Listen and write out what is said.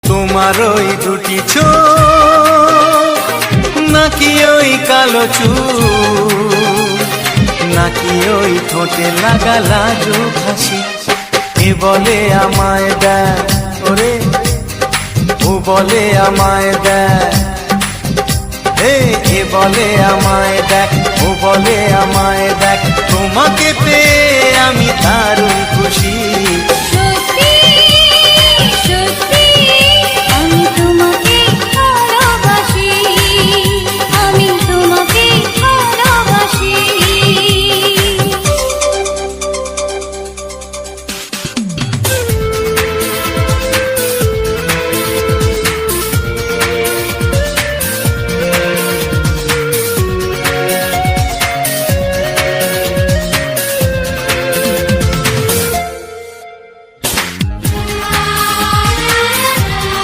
তোমার ওই দুটি চোখ, নাকি ওই কালো চুল, নাকি ওই ঠোঁটে লাগা লাজুক হাসি। এ বলে আমায় দেখ ওরে, ও বলে আমায় দেখ, এ বলে আমায় দেখ, ও বলে আমায় দেখ, তোমাকে পেয়ে আমি দারুণ খুশি।